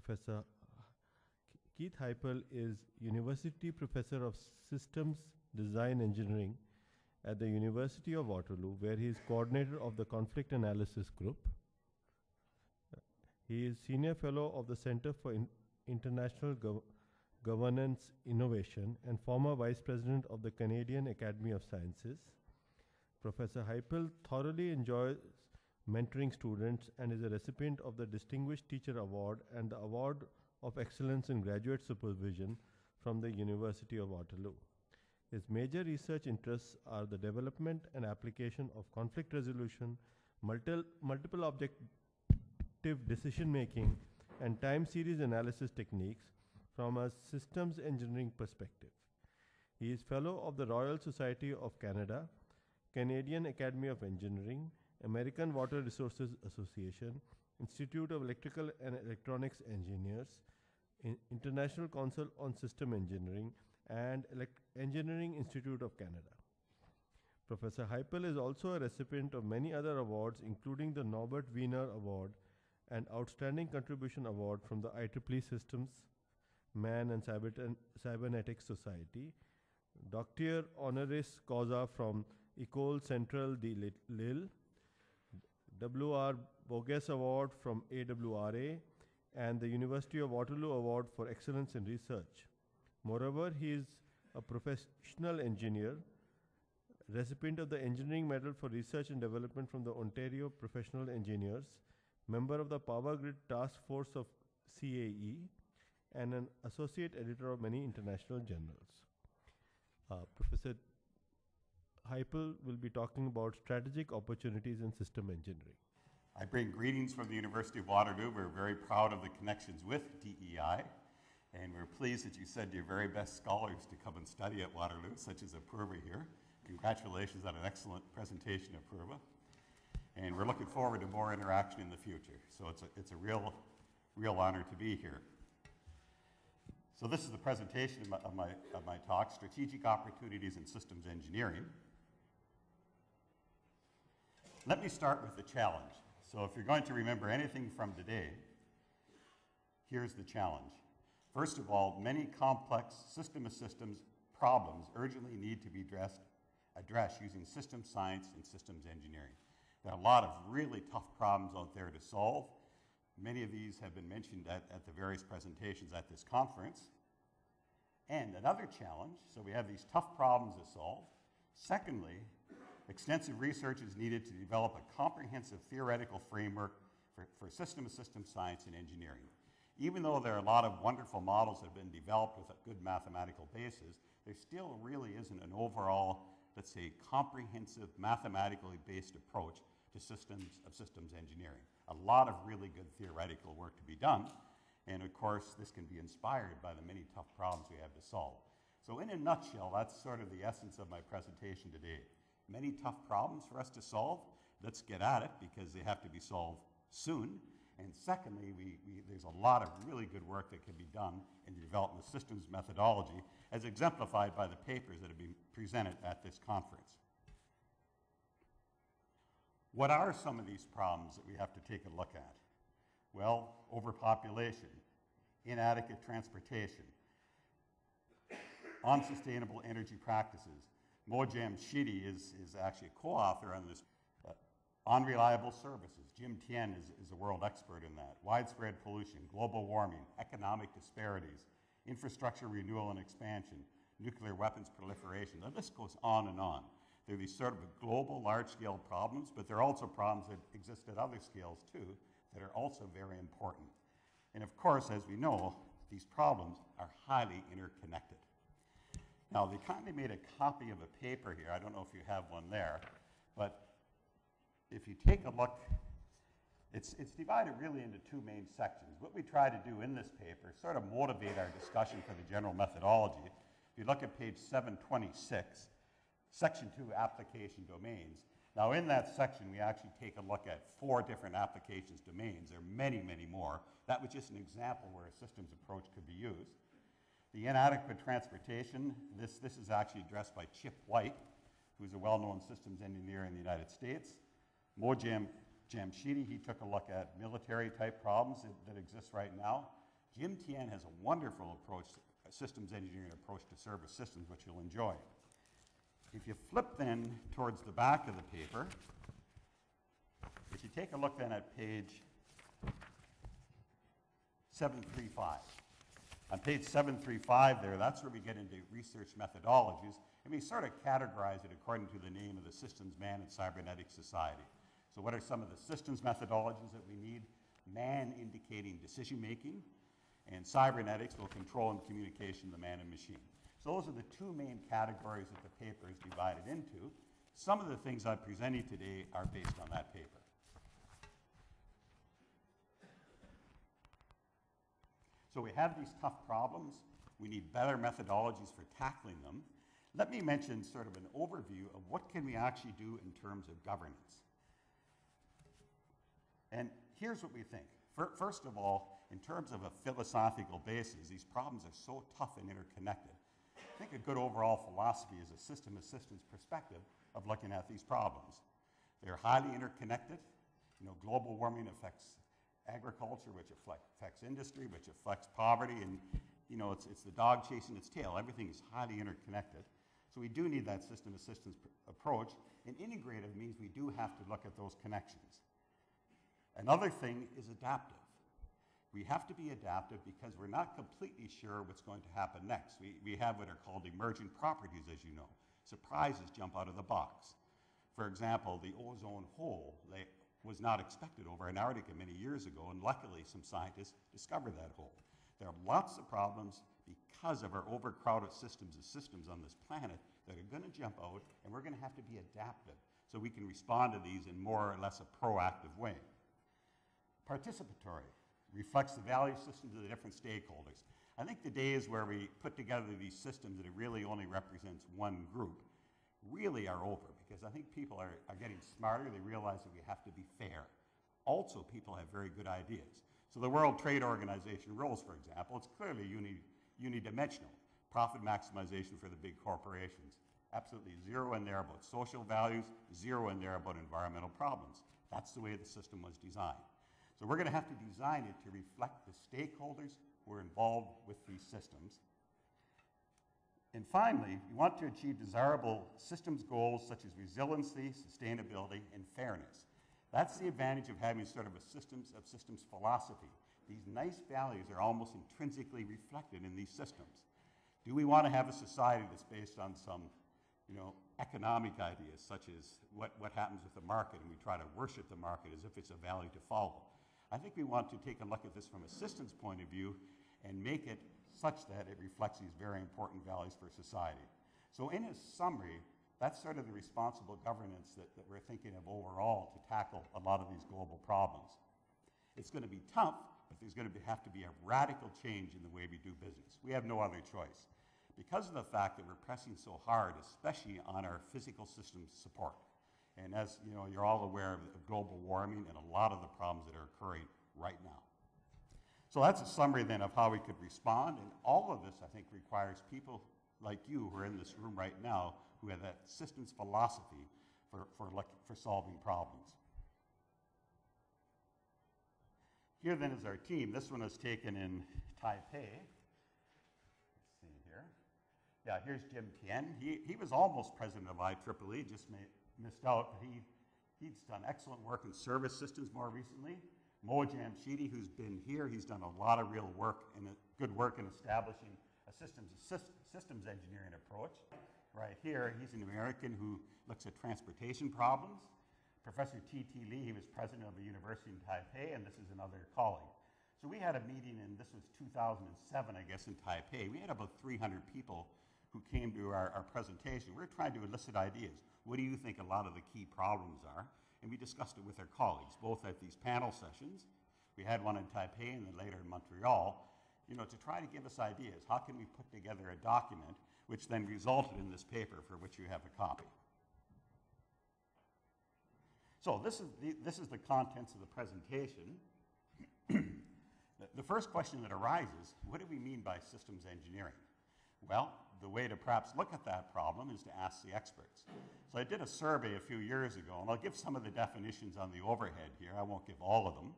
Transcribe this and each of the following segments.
Professor Keith Hipel is University Professor of Systems Design Engineering at the University of Waterloo, where he is coordinator of the Conflict Analysis Group. He is Senior Fellow of the Center for International Governance Innovation and former Vice President of the Canadian Academy of Sciences. Professor Hipel thoroughly enjoys mentoring students and is a recipient of the Distinguished Teacher Award and the Award of Excellence in Graduate Supervision from the University of Waterloo. His major research interests are the development and application of conflict resolution, multiple objective decision making, and time series analysis techniques from a systems engineering perspective. He is Fellow of the Royal Society of Canada, Canadian Academy of Engineering, American Water Resources Association, Institute of Electrical and Electronics Engineers, International Council on System Engineering, and Engineering Institute of Canada. Professor Hipel is also a recipient of many other awards, including the Norbert Wiener Award and Outstanding Contribution Award from the IEEE Systems, Man and Cybernetics Society, Doctor Honoris Causa from École Centrale de Lille, W.R. Bogus Award from AWRA, and the University of Waterloo Award for Excellence in Research. Moreover, he is a professional engineer, recipient of the Engineering Medal for Research and Development from the Ontario Professional Engineers, member of the Power Grid Task Force of CAE, and an associate editor of many international journals. Professor Hipel will be talking about strategic opportunities in system engineering. I bring greetings from the University of Waterloo. We're very proud of the connections with DEI, and we're pleased that you said your very best scholars to come and study at Waterloo, such as Apurva here. Congratulations on an excellent presentation, Apurva. And we're looking forward to more interaction in the future. So it's a real honor to be here. So this is the presentation of my talk, Strategic Opportunities in Systems Engineering. Let me start with the challenge. So if you're going to remember anything from today, here's the challenge. First of all, many complex system of systems problems urgently need to be addressed using systems science and systems engineering. There are a lot of really tough problems out there to solve. Many of these have been mentioned at the various presentations at this conference. And another challenge, so we have these tough problems to solve. Secondly, extensive research is needed to develop a comprehensive theoretical framework for system of systems science and engineering. Even though there are a lot of wonderful models that have been developed with a good mathematical basis, there still really isn't an overall, let's say, comprehensive, mathematically based approach to systems engineering. A lot of really good theoretical work to be done, and of course, this can be inspired by the many tough problems we have to solve. So in a nutshell, that's sort of the essence of my presentation today. Many tough problems for us to solve. Let's get at it because they have to be solved soon. And secondly, there's a lot of really good work that can be done in the development of systems methodology as exemplified by the papers that have been presented at this conference. What are some of these problems that we have to take a look at? Well, overpopulation, inadequate transportation, unsustainable energy practices. Mojam Shidi is actually a co-author on this. Unreliable services. Jim Tien is a world expert in that. Widespread pollution, global warming, economic disparities, infrastructure renewal and expansion, nuclear weapons proliferation. The list goes on and on. There are these sort of global, large-scale problems, but there are also problems that exist at other scales too that are also very important. And of course, as we know, these problems are highly interconnected. Now, they kindly made a copy of a paper here. I don't know if you have one there, but if you take a look, it's divided really into two main sections. What we try to do in this paper is sort of motivate our discussion for the general methodology. If you look at page 726, section 2, application domains. Now in that section, we actually take a look at 4 different applications domains. There are many, many more. That was just an example where a systems approach could be used. The inadequate transportation, this is actually addressed by Chip White, who's a well-known systems engineer in the United States. Mojam Jamshidi, he took a look at military-type problems that exist right now. Jim Tien has a wonderful approach, a systems engineering approach to service systems, which you'll enjoy. If you flip then towards the back of the paper, if you take a look then at page 735. On page 735 there, that's where we get into research methodologies, and we sort of categorize it according to the name of the Systems Man and Cybernetics Society. So what are some of the systems methodologies that we need? Man indicating decision making, and cybernetics will control and communication of the man and machine. So those are the two main categories that the paper is divided into. Some of the things I'm presenting today are based on that paper. So we have these tough problems. We need better methodologies for tackling them. Let me mention sort of an overview of what can we actually do in terms of governance. And here's what we think. First of all, in terms of a philosophical basis, these problems are so tough and interconnected. I think a good overall philosophy is a system of systems perspective of looking at these problems. They're highly interconnected. You know, global warming affects agriculture, which affects industry, which affects poverty, and you know, it's the dog chasing its tail. Everything is highly interconnected. So we do need that system of systems approach, and integrative means we do have to look at those connections. Another thing is adaptive. We have to be adaptive because we're not completely sure what's going to happen next. We have what are called emergent properties, as you know. Surprises jump out of the box. For example, the ozone hole was not expected over Antarctica many years ago, and luckily some scientists discovered that hole. There are lots of problems because of our overcrowded systems on this planet that are going to jump out, and we're going to have to be adaptive so we can respond to these in more or less a proactive way. Participatory reflects the value systems of the different stakeholders. I think the days where we put together these systems that it really only represents one group really are over, because I think people are getting smarter. They realize that we have to be fair. Also, people have very good ideas. So the World Trade Organization rules, for example, it's clearly unidimensional. Profit maximization for the big corporations. Absolutely zero in there about social values, zero in there about environmental problems. That's the way the system was designed. So we're going to have to design it to reflect the stakeholders who are involved with these systems. And finally, we want to achieve desirable systems goals such as resiliency, sustainability, and fairness. That's the advantage of having sort of a systems of systems philosophy. These nice values are almost intrinsically reflected in these systems. Do we want to have a society that's based on some, economic ideas, such as what happens with the market, and we try to worship the market as if it's a value to follow? I think we want to take a look at this from a systems point of view and make it such that it reflects these very important values for society. So in a summary, that's sort of the responsible governance that we're thinking of overall to tackle a lot of these global problems. It's going to be tough, but there's going to have to be a radical change in the way we do business. We have no other choice, because of the fact that we're pressing so hard, especially on our physical systems support. And as you're all aware of global warming and a lot of the problems that are occurring right now. So that's a summary then of how we could respond, and all of this, I think, requires people like you who are in this room right now who have that systems philosophy for solving problems. Here then is our team. This one is taken in Taipei. Let's see here. Yeah, here's Jim Tien. He was almost president of IEEE, just missed out, but he's done excellent work in service systems more recently. Mo Jamshidi, who's been here, he's done a lot of real work and good work in establishing a systems engineering approach. Right here, he's an American who looks at transportation problems. Professor T.T. Lee, he was president of the University in Taipei, and this is another colleague. So we had a meeting, and this was 2007, I guess, in Taipei. We had about 300 people who came to our presentation. We were trying to elicit ideas. What do you think a lot of the key problems are? And we discussed it with our colleagues, both at these panel sessions. We had one in Taipei and then later in Montreal, to try to give us ideas. How can we put together a document which then resulted in this paper for which you have a copy? So this is the contents of the presentation. The first question that arises, what do we mean by systems engineering? Well, the way to perhaps look at that problem is to ask the experts. So I did a survey a few years ago, and I'll give some of the definitions on the overhead here. I won't give all of them,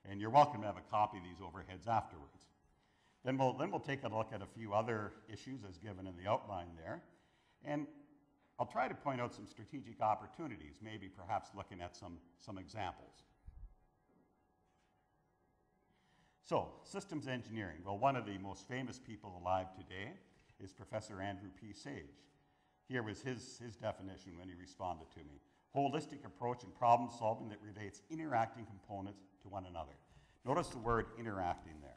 and you're welcome to have a copy of these overheads afterwards. Then we'll take a look at a few other issues as given in the outline there. And I'll try to point out some strategic opportunities, maybe perhaps looking at some examples. So, systems engineering. Well, one of the most famous people alive today is Professor Andrew P. Sage. Here was his definition when he responded to me. Holistic approach in problem solving that relates interacting components to one another. Notice the word interacting there.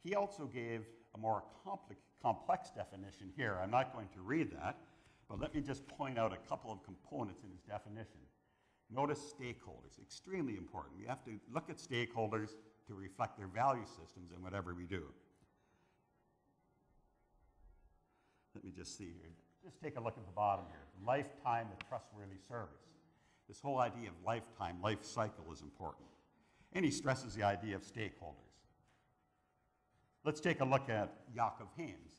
He also gave a more complex definition here. I'm not going to read that, but let me just point out a couple of components in his definition. Notice stakeholders, extremely important. We have to look at stakeholders to reflect their value systems in whatever we do. Let me just see here. Just take a look at the bottom here. Lifetime of trustworthy service. This whole idea of lifetime, life cycle is important. And he stresses the idea of stakeholders. Let's take a look at Jakob Haynes.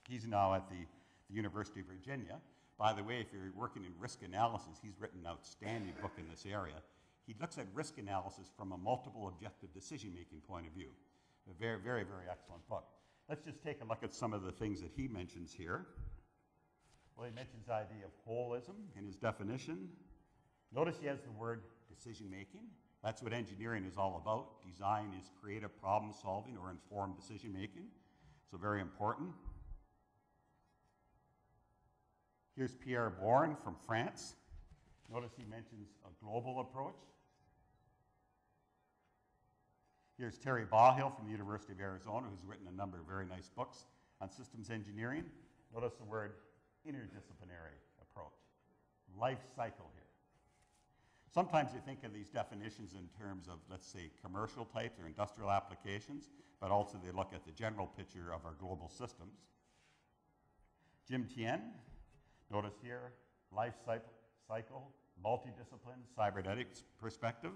He's now at the University of Virginia. By the way, if you're working in risk analysis, he's written an outstanding book in this area. He looks at risk analysis from a multiple objective decision-making point of view. A very, very, very excellent book. Let's just take a look at some of the things that he mentions here. Well, he mentions the idea of holism in his definition. Notice he has the word decision-making. That's what engineering is all about. Design is creative problem solving or informed decision making. So very important. Here's Pierre Bourne from France. Notice he mentions a global approach. Here's Terry Bahill from the University of Arizona, who's written a number of very nice books on systems engineering. Notice the word interdisciplinary approach. Life cycle here. Sometimes you think of these definitions in terms of, let's say, commercial types or industrial applications, but also they look at the general picture of our global systems. Jim Tien, notice here, life cycle, multidiscipline, cybernetics perspective.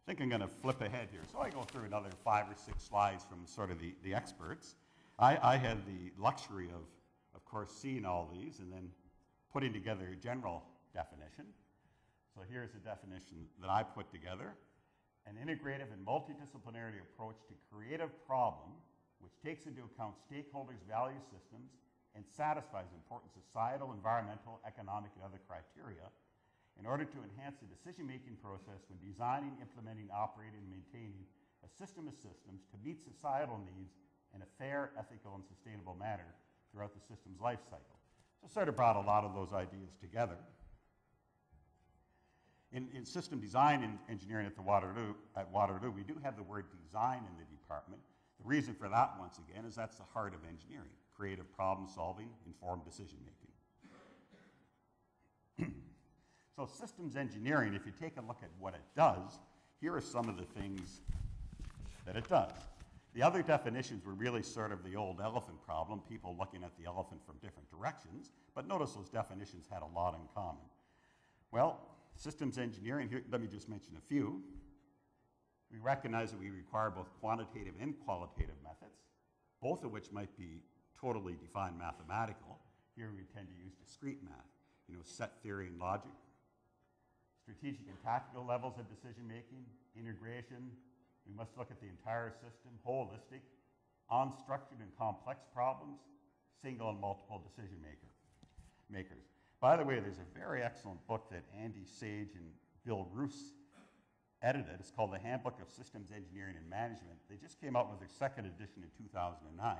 I think I'm going to flip ahead here. So I go through another 5 or 6 slides from sort of the experts. I had the luxury of course, seeing all these and then putting together a general definition. So here's a definition that I put together. An integrative and multidisciplinary approach to creative problem which takes into account stakeholders' value systems and satisfies important societal, environmental, economic, and other criteria in order to enhance the decision-making process when designing, implementing, operating, and maintaining a system of systems to meet societal needs in a fair, ethical, and sustainable manner throughout the system's life cycle. So sort of brought a lot of those ideas together. In system design and engineering at Waterloo, we do have the word design in the department. The reason for that, once again, is that's the heart of engineering, creative problem solving, informed decision making. So systems engineering, if you take a look at what it does, here are some of the things that it does. The other definitions were really sort of the old elephant problem, people looking at the elephant from different directions, but notice those definitions had a lot in common. Well, systems engineering, here, let me just mention a few. We recognize that we require both quantitative and qualitative methods, both of which might be totally defined mathematical. Here we tend to use discrete math, set theory and logic. Strategic and tactical levels of decision making, integration. We must look at the entire system, holistic, unstructured and complex problems, single and multiple decision makers. By the way, there's a very excellent book that Andy Sage and Bill Roos edited. It's called The Handbook of Systems Engineering and Management. They just came out with their 2nd edition in 2009.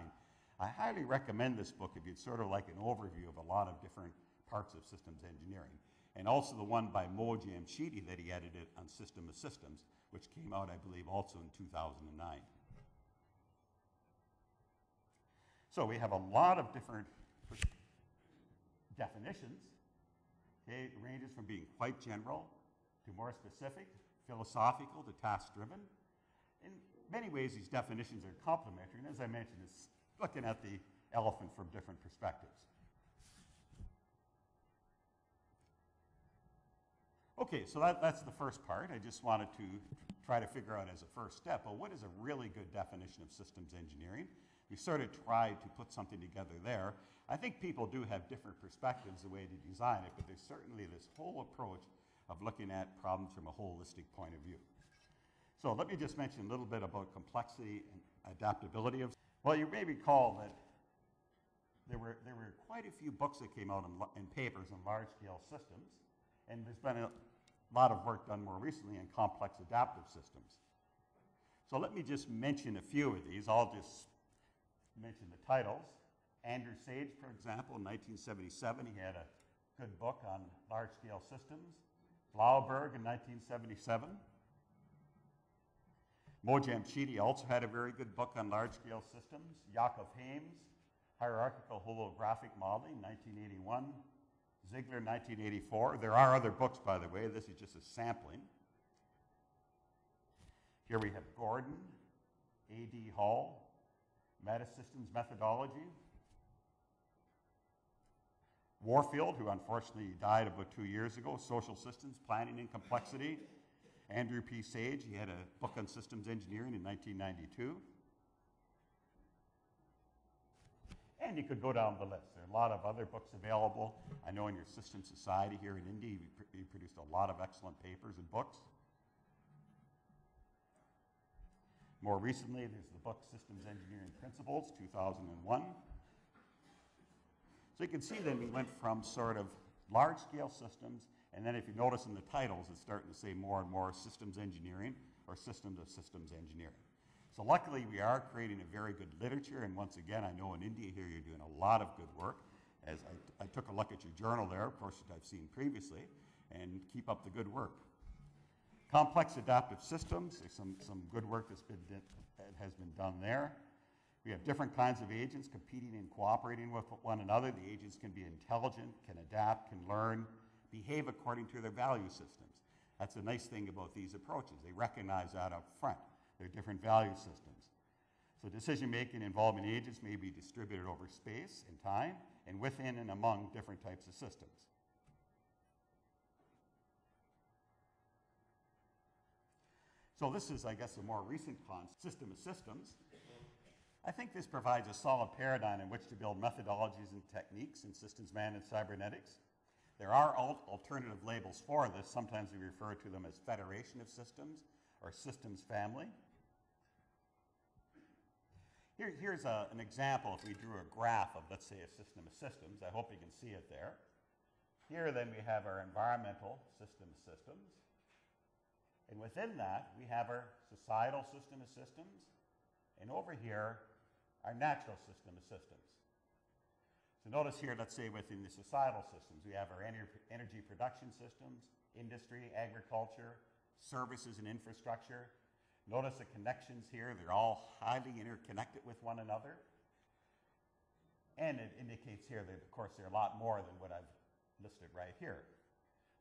I highly recommend this book if you'd sort of like an overview of a lot of different parts of systems engineering. And also the one by Mo Jamshidi that he edited on System of Systems, which came out, I believe, also in 2009. So we have a lot of different definitions. Okay, it ranges from being quite general to more specific, philosophical to task-driven. In many ways, these definitions are complementary, and as I mentioned, it's looking at the elephant from different perspectives. Okay, so that's the first part. I just wanted to try to figure out as a first step, well, what is a really good definition of systems engineering? We sort of tried to put something together there. I think people do have different perspectives the way to design it, but there's certainly this whole approach of looking at problems from a holistic point of view. So let me just mention a little bit about complexity and adaptability of. Well, you may recall that there were quite a few books that came out in papers on large-scale systems, and there's been a lot of work done more recently in complex adaptive systems. So let me just mention a few of these. I'll just mention the titles. Andrew Sage, for example, in 1977, he had a good book on large-scale systems. Blauberg in 1977. Mojamchidi also had a very good book on large-scale systems. Yakov Hames, Hierarchical Holographic Modeling, 1981. Ziegler, 1984. There are other books, by the way. This is just a sampling. Here we have Gordon, A.D. Hall, Metasystems Methodology. Warfield, who unfortunately died about 2 years ago, Social Systems, Planning and Complexity. Andrew P. Sage, he had a book on systems engineering in 1992. And you could go down the list. There are a lot of other books available. I know in your System Society here in Indy, you produced a lot of excellent papers and books. More recently, there's the book Systems Engineering Principles, 2001. So you can see then we went from sort of large-scale systems, and then if you notice in the titles, it's starting to say more and more systems engineering or systems of systems engineering. So luckily, we are creating a very good literature, and once again, I know in India here you're doing a lot of good work. As I took a look at your journal there, of course, that I've seen previously, and keep up the good work. Complex adaptive systems, there's some good work that has been done there. We have different kinds of agents competing and cooperating with one another. The agents can be intelligent, can adapt, can learn, behave according to their value systems. That's the nice thing about these approaches. They recognize that up front. They're different value systems. So decision-making involving agents may be distributed over space and time, and within and among different types of systems. So this is, I guess, a more recent concept, system of systems. I think this provides a solid paradigm in which to build methodologies and techniques in systems management and cybernetics. There are alternative labels for this. Sometimes we refer to them as federation of systems or systems family. Here's an example if we drew a graph of, let's say, a system of systems. I hope you can see it there. Here then we have our environmental system of systems. And within that, we have our societal system of systems. And over here, our natural system of systems. So notice here, let's say within the societal systems, we have our energy production systems, industry, agriculture, services and infrastructure. Notice the connections here, they're all highly interconnected with one another. And it indicates here that, of course, there are a lot more than what I've listed right here.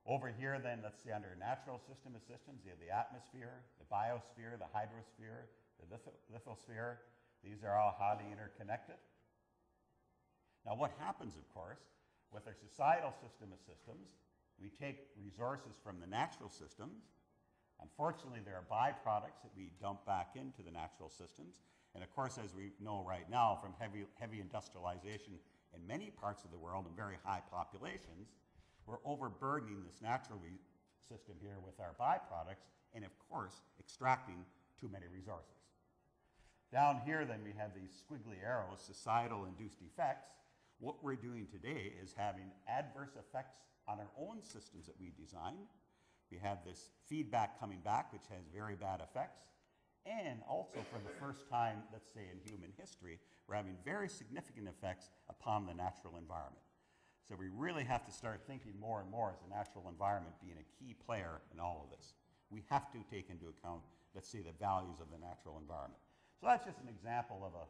Over here, then, let's say under a natural system of systems, you have the atmosphere, the biosphere, the hydrosphere, the lithosphere. These are all highly interconnected. Now, what happens, of course, with our societal system of systems, we take resources from the natural systems. Unfortunately, there are byproducts that we dump back into the natural systems. And of course, as we know right now from heavy industrialization in many parts of the world and very high populations, we're overburdening this natural system here with our byproducts and, of course, extracting too many resources. Down here, then, we have these squiggly arrows, societal induced effects. What we're doing today is having adverse effects on our own systems that we design. We have this feedback coming back, which has very bad effects. And also, for the first time, let's say in human history, we're having very significant effects upon the natural environment. So we really have to start thinking more and more as the natural environment being a key player in all of this. We have to take into account, let's say, the values of the natural environment. So that's just an example of a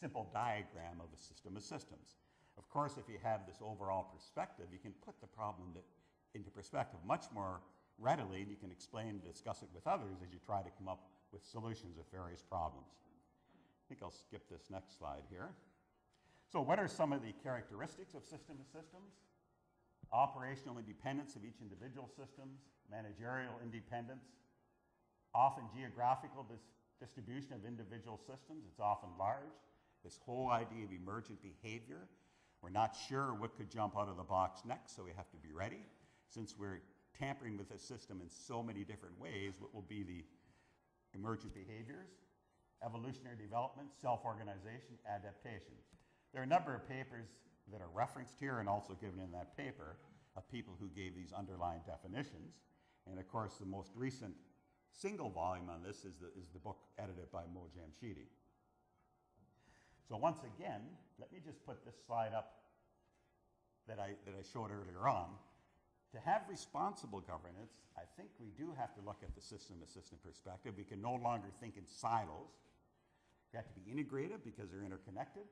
simple diagram of a system of systems. Of course, if you have this overall perspective, you can put the problem into perspective much more readily, and you can explain and discuss it with others as you try to come up with solutions of various problems. I think I'll skip this next slide here. So what are some of the characteristics of system of systems? Operational independence of each individual systems, managerial independence, often geographical distribution of individual systems. It's often large. This whole idea of emergent behavior. We're not sure what could jump out of the box next, so we have to be ready. Since we're tampering with the system in so many different ways, what will be the emergent behaviors, evolutionary development, self-organization, adaptation. There are a number of papers that are referenced here and also given in that paper of people who gave these underlying definitions. And of course, the most recent single volume on this is the book edited by Mo Jamshidi. So once again, let me just put this slide up that I showed earlier on. To have responsible governance, I think we do have to look at the system-to-system perspective. We can no longer think in silos. We have to be integrated because they're interconnected.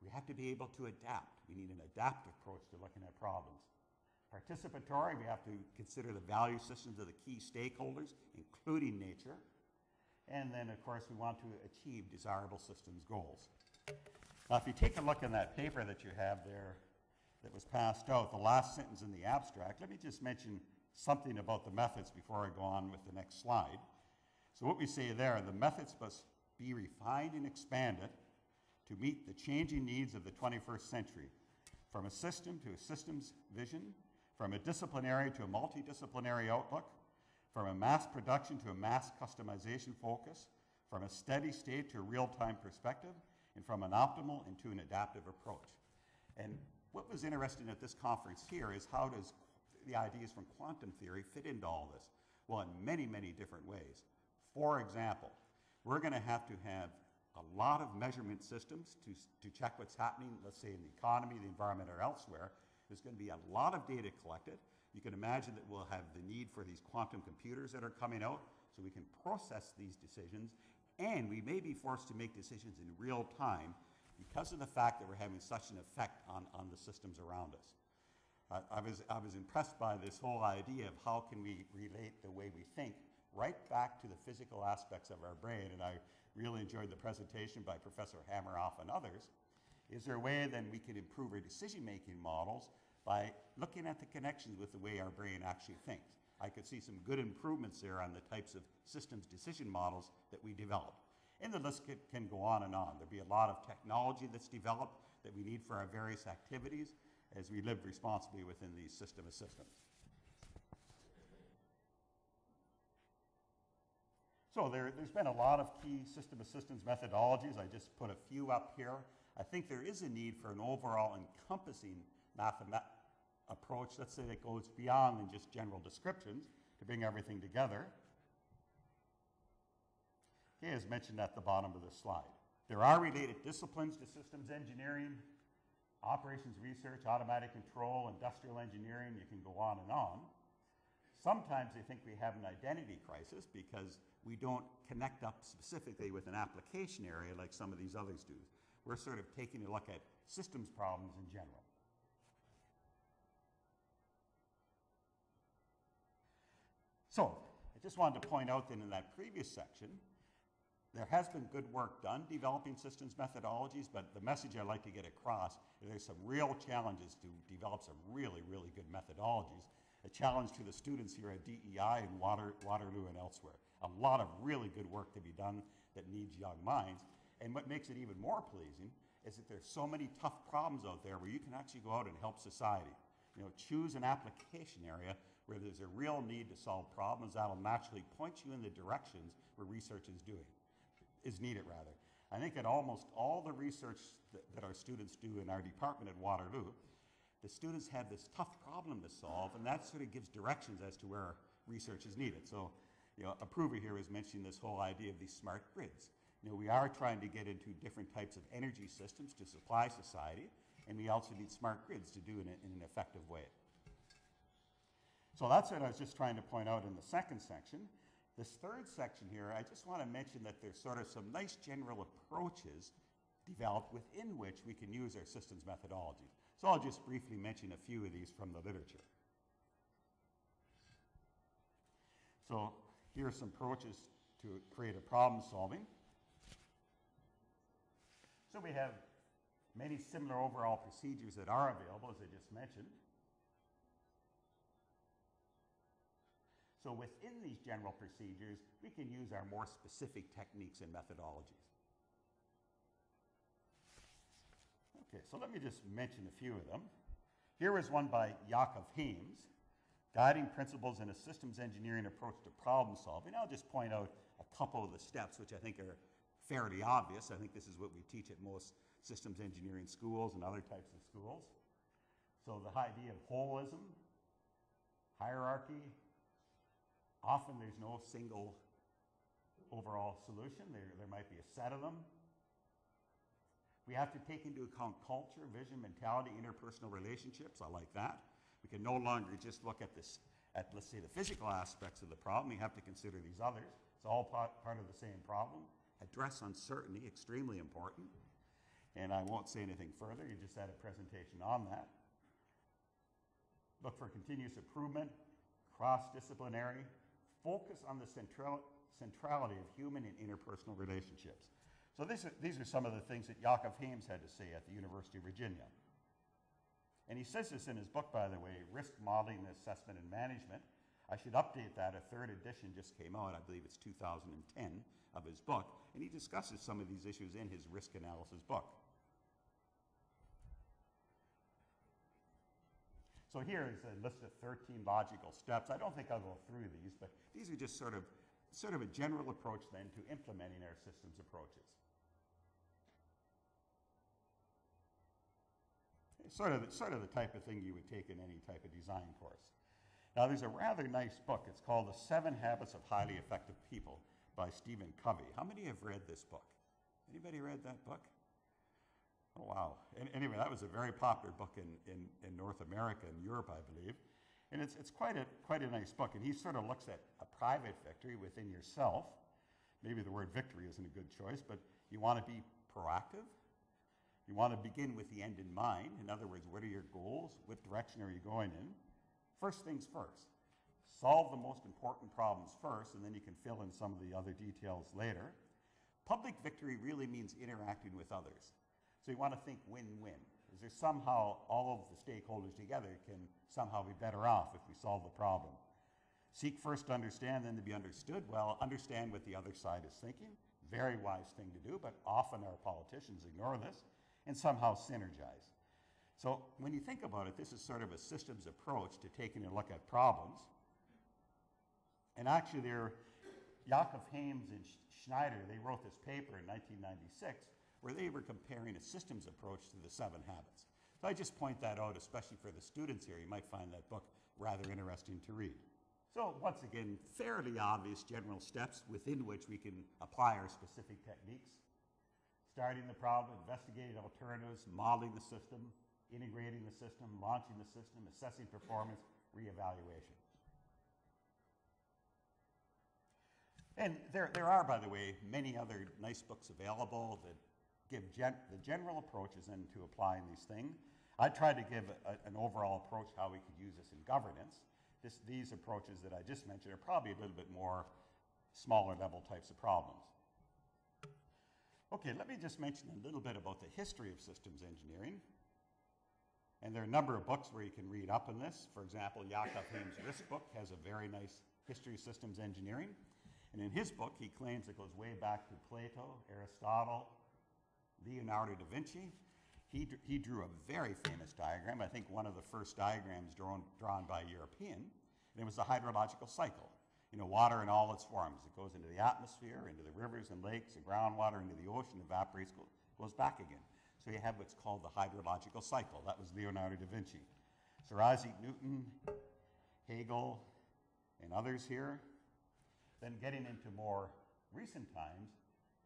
We have to be able to adapt. We need an adaptive approach to looking at problems. Participatory, we have to consider the value systems of the key stakeholders, including nature. And then, of course, we want to achieve desirable systems goals. Now, if you take a look in that paper that you have there that was passed out, the last sentence in the abstract, let me just mention something about the methods before I go on with the next slide. So what we say there, the methods must be refined and expanded to meet the changing needs of the 21st century, from a system to a systems vision, from a disciplinary to a multidisciplinary outlook, from a mass production to a mass customization focus, from a steady state to a real-time perspective, and from an optimal into an adaptive approach. And what was interesting at this conference here is how does the ideas from quantum theory fit into all this? Well, in many, many different ways. For example, we're going to have a lot of measurement systems to check what's happening, let's say in the economy, the environment, or elsewhere. There's going to be a lot of data collected. You can imagine that we'll have the need for these quantum computers that are coming out so we can process these decisions, and we may be forced to make decisions in real time because of the fact that we're having such an effect on the systems around us. I was impressed by this whole idea of how can we relate the way we think right back to the physical aspects of our brain, and I really enjoyed the presentation by Professor Hammeroff and others. Is there a way then we can improve our decision-making models by looking at the connections with the way our brain actually thinks? I could see some good improvements there on the types of systems decision models that we develop. And the list can go on and on. There'll be a lot of technology that's developed that we need for our various activities as we live responsibly within these system of systems. So there's been a lot of key system of systems methodologies. I just put a few up here. I think there is a need for an overall encompassing approach, let's say, that goes beyond than just general descriptions to bring everything together. Okay, as mentioned at the bottom of this slide. There are related disciplines to systems engineering, operations research, automatic control, industrial engineering, you can go on and on. Sometimes they think we have an identity crisis because we don't connect up specifically with an application area like some of these others do. We're sort of taking a look at systems problems in general. So, I just wanted to point out that in that previous section, there has been good work done developing systems methodologies, but the message I'd like to get across is there's some real challenges to develop some really, really good methodologies. A challenge to the students here at DEI and Waterloo and elsewhere. A lot of really good work to be done that needs young minds. And what makes it even more pleasing is that there's so many tough problems out there where you can actually go out and help society. You know, choose an application area where there's a real need to solve problems that'll naturally point you in the directions where research is needed rather. I think at almost all the research that our students do in our department at Waterloo, the students have this tough problem to solve, and that sort of gives directions as to where research is needed. So, you know, Approver here is mentioning this whole idea of these smart grids. You know, we are trying to get into different types of energy systems to supply society, and we also need smart grids to do it in an effective way. So that's what I was just trying to point out in the second section. This third section here, I just want to mention that there's sort of some nice general approaches developed within which we can use our systems methodology. So I'll just briefly mention a few of these from the literature. So here are some approaches to creative problem solving. So we have many similar overall procedures that are available, as I just mentioned. So within these general procedures, we can use our more specific techniques and methodologies. Okay, so let me just mention a few of them. Here is one by Yakov Hames, Guiding Principles in a Systems Engineering Approach to Problem Solving. I'll just point out a couple of the steps, which I think are fairly obvious. I think this is what we teach at most systems engineering schools and other types of schools. So the idea of holism, hierarchy, often there's no single overall solution. There might be a set of them. We have to take into account culture, vision, mentality, interpersonal relationships. I like that. We can no longer just look at this, let's say, the physical aspects of the problem. We have to consider these others. It's all part of the same problem. Address uncertainty, extremely important. And I won't say anything further. You just had a presentation on that. Look for continuous improvement, cross-disciplinary. Focus on the centrality of human and interpersonal relationships. So these are some of the things that Jakob Hames had to say at the University of Virginia. And he says this in his book, by the way, Risk Modeling, Assessment, and Management. I should update that. A third edition just came out. I believe it's 2010 of his book. And he discusses some of these issues in his risk analysis book. So here is a list of 13 logical steps. I don't think I'll go through these, but these are just sort of a general approach then to implementing our systems approaches. It's sort of the type of thing you would take in any type of design course. Now there's a rather nice book. It's called The 7 Habits of Highly Effective People by Stephen Covey. How many have read this book? Anybody read that book? Oh, wow. Anyway, that was a very popular book in North America and Europe, I believe. And it's quite a nice book. And he sort of looks at a private victory within yourself. Maybe the word victory isn't a good choice, but you want to be proactive. You want to begin with the end in mind. In other words, what are your goals? What direction are you going in? First things first. Solve the most important problems first, and then you can fill in some of the other details later. Public victory really means interacting with others. So you want to think win-win. Is there somehow all of the stakeholders together can somehow be better off if we solve the problem? Seek first to understand, then to be understood. Well, understand what the other side is thinking. Very wise thing to do, but often our politicians ignore this and somehow synergize. So when you think about it, this is sort of a systems approach to taking a look at problems. And actually Jakob Hames and Schneider, they wrote this paper in 1996 where they were comparing a systems approach to the 7 habits. So I just point that out, especially for the students here. You might find that book rather interesting to read. So once again, fairly obvious general steps within which we can apply our specific techniques. Starting the problem, investigating alternatives, modeling the system, integrating the system, launching the system, assessing performance, reevaluation. And there are, by the way, many other nice books available that give the general approaches into applying these things. I tried to give an overall approach how we could use this in governance. These approaches that I just mentioned are probably a little bit more smaller level types of problems. Okay, let me just mention a little bit about the history of systems engineering. And there are a number of books where you can read up on this. For example, Jakob Hames' Risk book has a very nice history of systems engineering. And in his book, he claims it goes way back to Plato, Aristotle, Leonardo da Vinci. He drew a very famous diagram, I think one of the first diagrams drawn by a European, and it was the hydrological cycle. You know, water in all its forms. It goes into the atmosphere, into the rivers and lakes, the groundwater, into the ocean, evaporates, goes back again. So you have what's called the hydrological cycle. That was Leonardo da Vinci. Sir Isaac Newton, Hegel, and others here. Then getting into more recent times,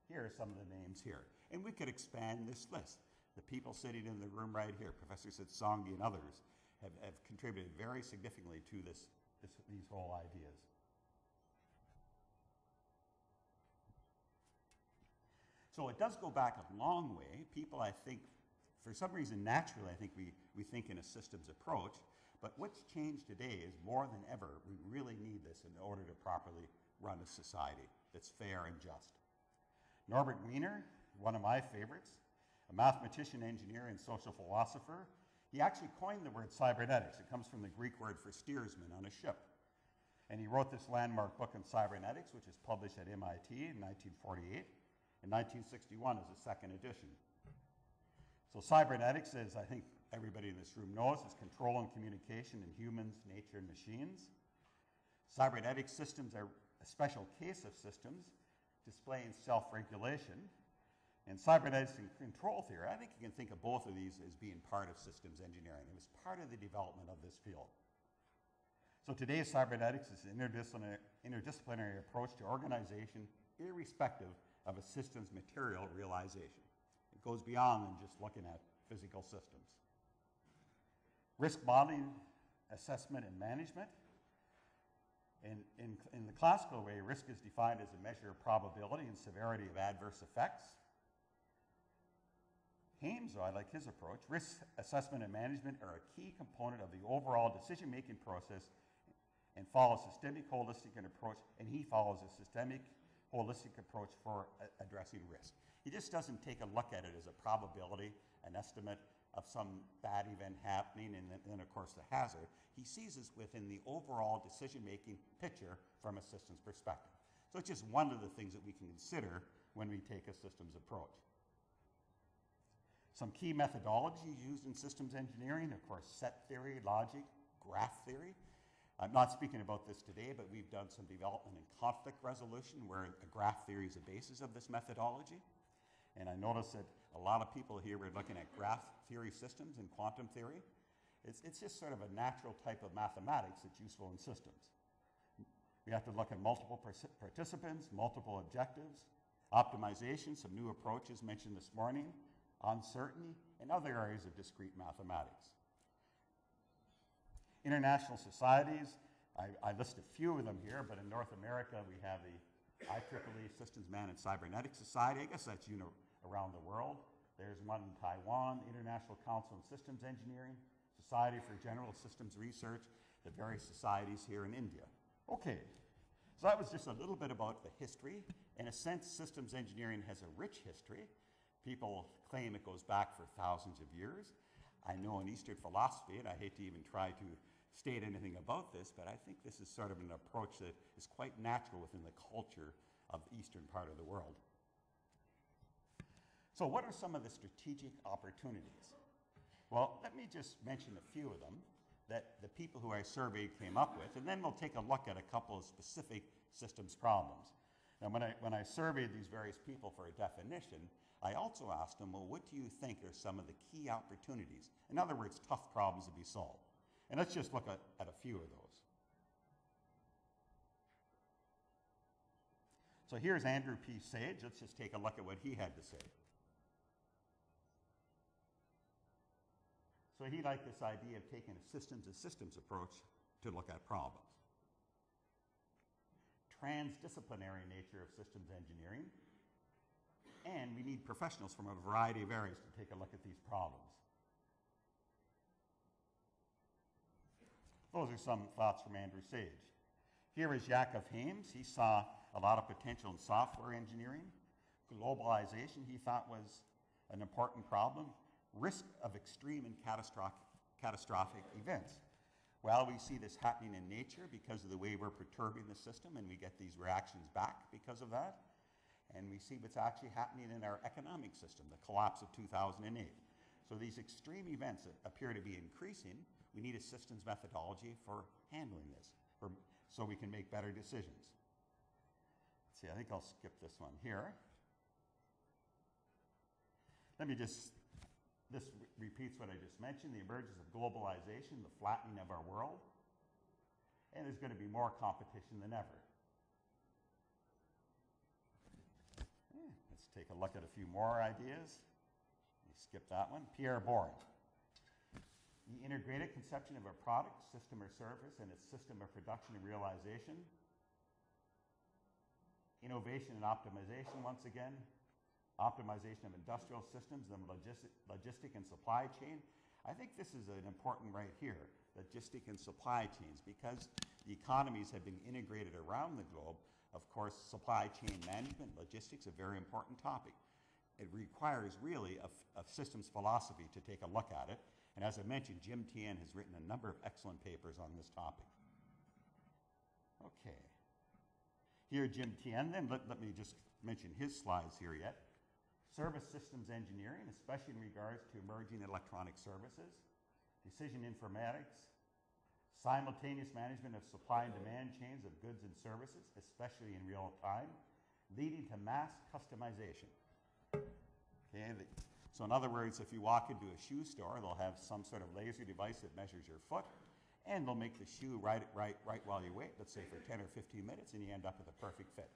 here are some of the names here. And we could expand this list. The people sitting in the room right here, Professor Sitsangi and others, have contributed very significantly to these whole ideas. So it does go back a long way. People, I think, for some reason, naturally, I think we think in a systems approach. But what's changed today is more than ever, we really need this in order to properly run a society that's fair and just. Norbert Wiener, one of my favorites, a mathematician, engineer, and social philosopher, he actually coined the word cybernetics. It comes from the Greek word for steersman on a ship. And he wrote this landmark book on cybernetics, which is published at MIT in 1948. In 1961 is the second edition. So cybernetics, as I think everybody in this room knows, is control and communication in humans, nature, and machines. Cybernetic systems are a special case of systems displaying self-regulation, and cybernetics and control theory. I think you can think of both of these as being part of systems engineering. It was part of the development of this field. So today's cybernetics is an interdisciplinary approach to organization, irrespective of a system's material realization. It goes beyond than just looking at physical systems. Risk modeling, assessment, and management. In the classical way, risk is defined as a measure of probability and severity of adverse effects. Hames, though, I like his approach. Risk assessment and management are a key component of the overall decision-making process and follow a systemic, holistic approach, and he follows a systemic, holistic approach for addressing risk. He just doesn't take a look at it as a probability, an estimate of some bad event happening, and then of course the hazard. He sees it within the overall decision-making picture from a systems perspective. So it's just one of the things that we can consider when we take a systems approach. Some key methodologies used in systems engineering, of course, set theory, logic, graph theory. I'm not speaking about this today, but we've done some development in conflict resolution where a graph theory is the basis of this methodology. And I noticed that a lot of people here were looking at graph theory systems and quantum theory. It's just sort of a natural type of mathematics that's useful in systems. We have to look at multiple participants, multiple objectives, optimization, some new approaches mentioned this morning, uncertainty, and other areas of discrete mathematics. International societies, I list a few of them here, but in North America we have the IEEE Systems Man and Cybernetics Society. I guess that's around the world. There's one in Taiwan, International Council on Systems Engineering, Society for General Systems Research, the various societies here in India. Okay, so that was just a little bit about the history. In a sense, systems engineering has a rich history. People claim it goes back for thousands of years. I know in Eastern philosophy, and I hate to even try to state anything about this, but I think this is sort of an approach that is quite natural within the culture of the eastern part of the world. So what are some of the strategic opportunities? Well, let me just mention a few of them that the people who I surveyed came up with, and then we'll take a look at a couple of specific systems problems. Now, when I surveyed these various people for a definition, I also asked them, well, what do you think are some of the key opportunities? In other words, tough problems to be solved. And let's just look at a few of those. So here's Andrew P. Sage. Let's just take a look at what he had to say. So he liked this idea of taking a systems approach to look at problems. Transdisciplinary nature of systems engineering. And we need professionals from a variety of areas to take a look at these problems. Those are some thoughts from Andrew Sage. Here is Jakob Hames. He saw a lot of potential in software engineering. Globalization, he thought, was an important problem. Risk of extreme and catastrophic events. Well, we see this happening in nature because of the way we're perturbing the system, and we get these reactions back because of that. And we see what's actually happening in our economic system, the collapse of 2008. So these extreme events appear to be increasing. We need a systems methodology for handling this, so we can make better decisions. Let's see, I think I'll skip this one here. This repeats what I just mentioned, the emergence of globalization, the flattening of our world, and there's going to be more competition than ever. Let's take a look at a few more ideas. Let me skip that one. Pierre Bourne. The integrated conception of a product, system, or service, and its system of production and realization. Innovation and optimization, once again. Optimization of industrial systems, the logistic and supply chain. I think this is an important right here, logistic and supply chains, because the economies have been integrated around the globe. Of course, supply chain management, logistics, a very important topic. It requires really a systems philosophy to take a look at it. And as I mentioned, Jim Tien has written a number of excellent papers on this topic. Okay. Here, Jim Tien, then let me just mention his slides here yet. Service systems engineering, especially in regards to emerging electronic services, decision informatics, simultaneous management of supply and demand chains of goods and services, especially in real time, leading to mass customization. Okay, so in other words, if you walk into a shoe store, they'll have some sort of laser device that measures your foot, and they'll make the shoe right while you wait, let's say for 10 or 15 minutes, and you end up with a perfect fit.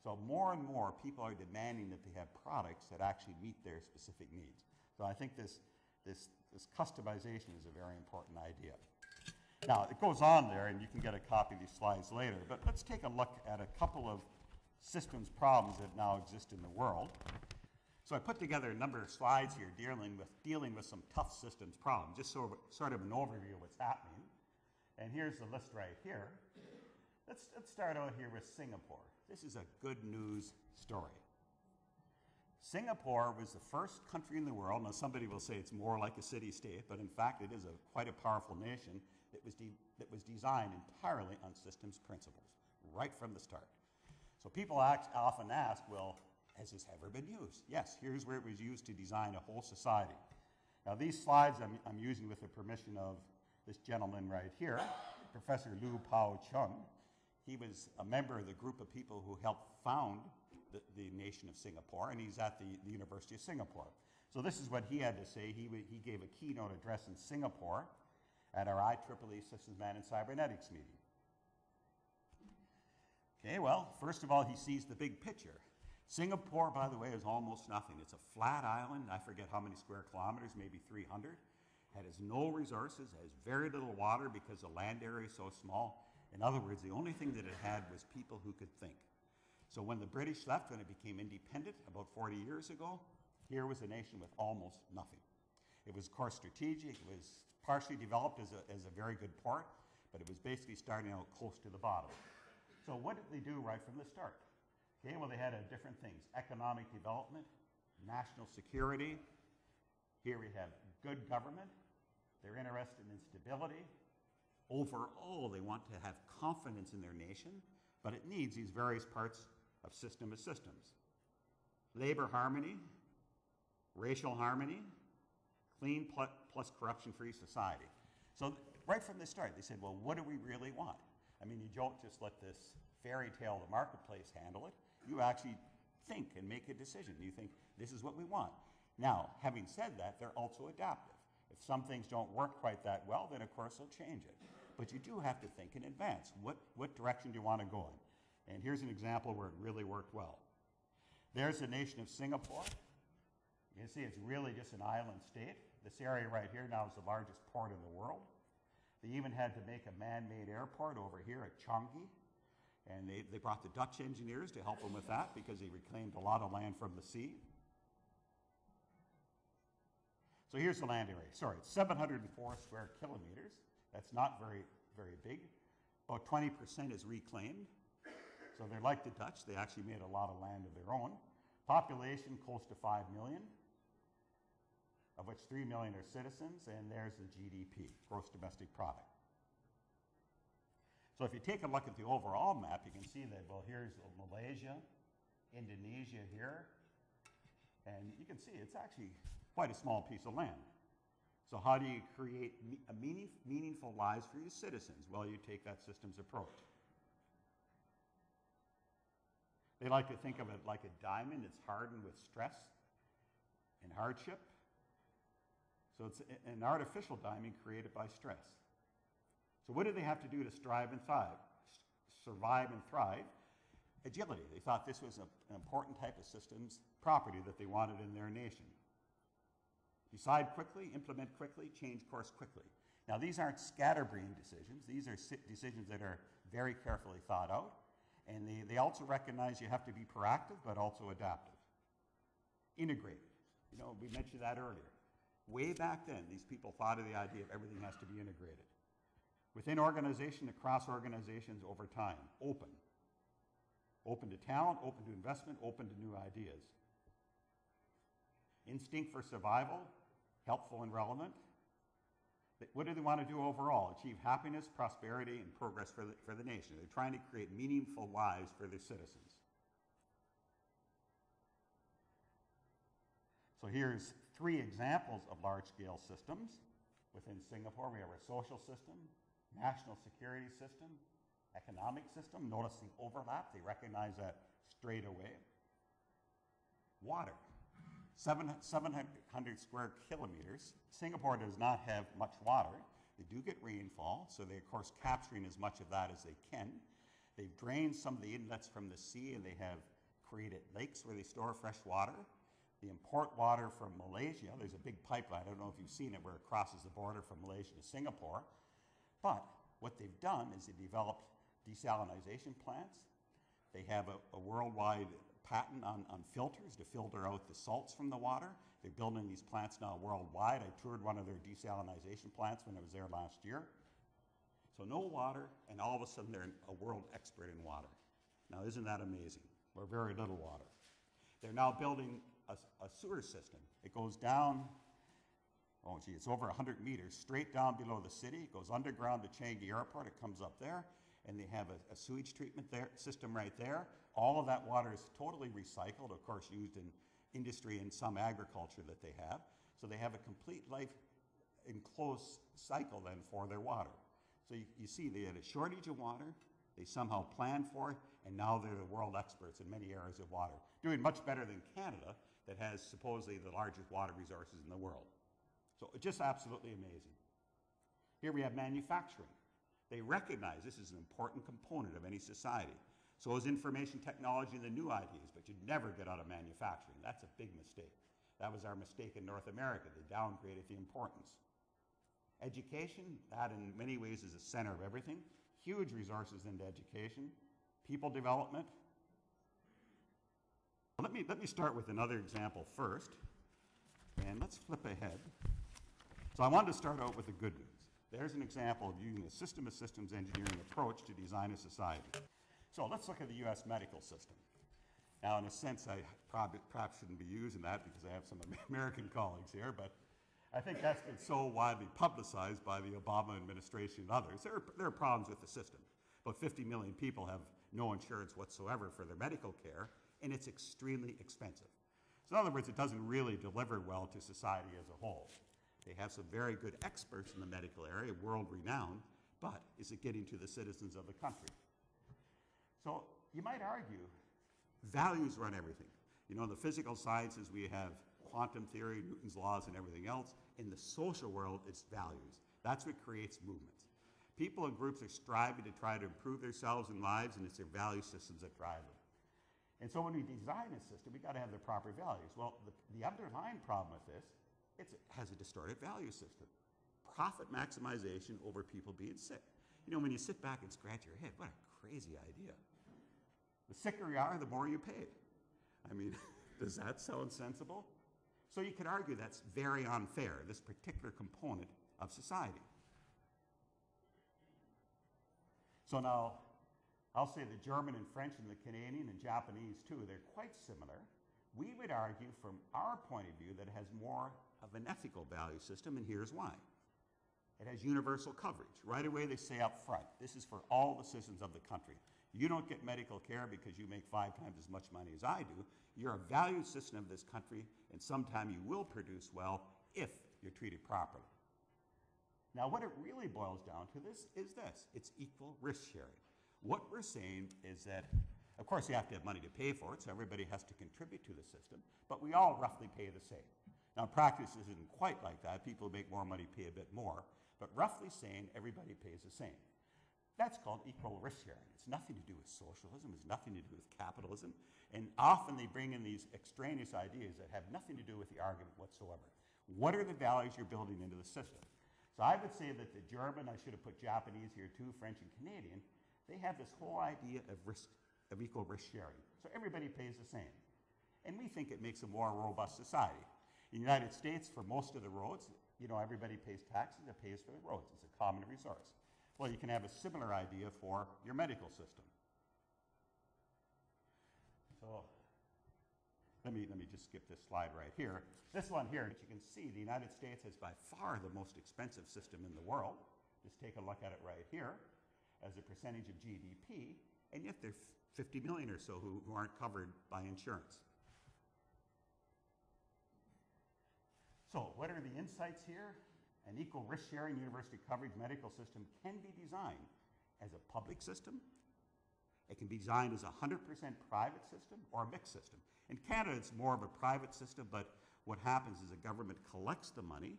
So more and more people are demanding that they have products that actually meet their specific needs. So I think this customization is a very important idea. Now, it goes on there, and you can get a copy of these slides later, but let's take a look at a couple of systems problems that now exist in the world. So I put together a number of slides here dealing with some tough systems problems, just sort of an overview of what's happening. And here's the list right here. Let's start out here with Singapore. This is a good news story. Singapore was the first country in the world. Now somebody will say it's more like a city-state, but in fact it is quite a powerful nation that was designed entirely on systems principles, right from the start. So people often ask, well, has this ever been used? Yes, here's where it was used to design a whole society. Now these slides I'm using with the permission of this gentleman right here, Professor Liu Pao Chung. He was a member of the group of people who helped found the nation of Singapore, and he's at the University of Singapore. So this is what he had to say. He gave a keynote address in Singapore at our IEEE Systems Man and Cybernetics meeting. Okay, well, first of all, he sees the big picture. Singapore, by the way, is almost nothing. It's a flat island. I forget how many square kilometers, maybe 300. It has no resources, has very little water because the land area is so small. In other words, the only thing that it had was people who could think. So when the British left, when it became independent about 40 years ago, here was a nation with almost nothing. It was, of course, strategic. It was partially developed as a very good port, but it was basically starting out close to the bottom. So what did they do right from the start? Okay, well, they had different things: economic development, national security. Here we have good government. They're interested in stability. Overall, they want to have confidence in their nation, but it needs these various parts of system of systems: labor harmony, racial harmony, clean plus corruption-free society. So right from the start, they said, well, what do we really want? I mean, you don't just let this fairy tale of the marketplace handle it. You actually think and make a decision. You think, this is what we want. Now, having said that, they're also adaptive. If some things don't work quite that well, then of course they'll change it. But you do have to think in advance. What direction do you want to go in? And here's an example where it really worked well. There's the nation of Singapore. You can see it's really just an island state. This area right here now is the largest port in the world. They even had to make a man-made airport over here at Changi. And they brought the Dutch engineers to help them with that because they reclaimed a lot of land from the sea. So here's the land area. Sorry, it's 704 square kilometers. That's not very, very big. About 20% is reclaimed. So they're like the Dutch. They actually made a lot of land of their own. Population close to 5 million, of which 3 million are citizens, and there's the GDP, gross domestic product. So if you take a look at the overall map, you can see that, well, here's Malaysia, Indonesia here, and you can see it's actually quite a small piece of land. So how do you create meaningful lives for your citizens? Well, you take that systems approach. They like to think of it like a diamond that's hardened with stress and hardship. So it's an artificial diamond created by stress. So what do they have to do to strive and thrive? Survive and thrive? Agility. They thought this was an important type of systems property that they wanted in their nation. Decide quickly, implement quickly, change course quickly. Now these aren't scatterbrain decisions. These are decisions that are very carefully thought out. And they also recognize you have to be proactive, but also adaptive. Integrated. You know, we mentioned that earlier. Way back then, these people thought of the idea of everything has to be integrated. Within organization, across organizations, over time. Open. Open to talent, open to investment, open to new ideas. Instinct for survival, helpful and relevant. What do they want to do overall? Achieve happiness, prosperity, and progress for the nation. They're trying to create meaningful lives for their citizens. So here's 3 examples of large-scale systems. Within Singapore, we have our social system, national security system, economic system. Notice the overlap. They recognize that straight away. Water. 700 square kilometers. Singapore does not have much water. They do get rainfall, so they're, of course, capturing as much of that as they can. They've drained some of the inlets from the sea, and they have created lakes where they store fresh water. They import water from Malaysia. There's a big pipeline. I don't know if you've seen it, where it crosses the border from Malaysia to Singapore. But what they've done is they developed desalinization plants. They have a worldwide patent on filters to filter out the salts from the water. They're building these plants now worldwide. I toured one of their desalinization plants when I was there last year. So no water, and all of a sudden they're a world expert in water. Now, isn't that amazing? Or very little water. They're now building a sewer system. It goes down, oh gee, it's over 100 meters, straight down below the city. It goes underground to Changi Airport. It comes up there, and they have a sewage treatment system right there. All of that water is totally recycled, of course, used in industry and some agriculture that they have. So they have a complete life enclosed cycle then for their water. So you see they had a shortage of water, they somehow planned for it, and now they're the world experts in many areas of water, doing much better than Canada, that has supposedly the largest water resources in the world. So just absolutely amazing. Here we have manufacturing. They recognize this is an important component of any society. So is information technology and the new ideas, but you'd never get out of manufacturing. That's a big mistake. That was our mistake in North America. They downgraded the importance. Education, that in many ways is the center of everything. Huge resources into education. People development. Let me start with another example first, and let's flip ahead. So I wanted to start out with the good news. There's an example of using a system of systems engineering approach to design a society. So let's look at the US medical system. Now, in a sense, I perhaps shouldn't be using that because I have some American colleagues here, but I think that's been so widely publicized by the Obama administration and others. There are problems with the system. About 50 million people have no insurance whatsoever for their medical care, and it's extremely expensive. So in other words, it doesn't really deliver well to society as a whole. They have some very good experts in the medical area, world-renowned, but is it getting to the citizens of the country? So you might argue values run everything. You know, in the physical sciences, we have quantum theory, Newton's laws, and everything else. In the social world, it's values. That's what creates movements. People and groups are striving to try to improve themselves and lives, and it's their value systems that drive them. And so when we design a system, we got to have the proper values. Well, the underlying problem with this, it has a distorted value system. Profit maximization over people being sick. You know, when you sit back and scratch your head, what a crazy idea. The sicker you are, the more you pay. I mean, does that sound sensible? So you could argue that's very unfair, this particular component of society. So now, I'll say the German and French and the Canadian and Japanese too, they're quite similar. We would argue from our point of view that it has more of an ethical value system, and here's why. It has universal coverage. Right away they say up front, this is for all the citizens of the country. You don't get medical care because you make 5 times as much money as I do. You're a value system of this country, and sometime you will produce well if you're treated properly. Now, what it really boils down to this is this. It's equal risk sharing. What we're saying is that, of course, you have to have money to pay for it, so everybody has to contribute to the system, but we all roughly pay the same. Now, practice isn't quite like that. People who make more money pay a bit more, but roughly saying everybody pays the same. That's called equal risk sharing. It's nothing to do with socialism. It's nothing to do with capitalism. And often they bring in these extraneous ideas that have nothing to do with the argument whatsoever. What are the values you're building into the system? So I would say that the German, I should have put Japanese here too, French and Canadian, they have this whole idea of equal risk sharing. So everybody pays the same. And we think it makes a more robust society. In the United States, for most of the roads, you know, everybody pays taxes, it pays for the roads. It's a common resource. Well, you can have a similar idea for your medical system. So let me just skip this slide right here. This one here, as you can see, the United States has by far the most expensive system in the world. Just take a look at it right here as a percentage of GDP, and yet there are 50 million or so who aren't covered by insurance. So what are the insights here? An equal risk-sharing university coverage medical system can be designed as a public system, It can be designed as a 100% private system or a mixed system. In Canada, it's more of a private system, but what happens is the government collects the money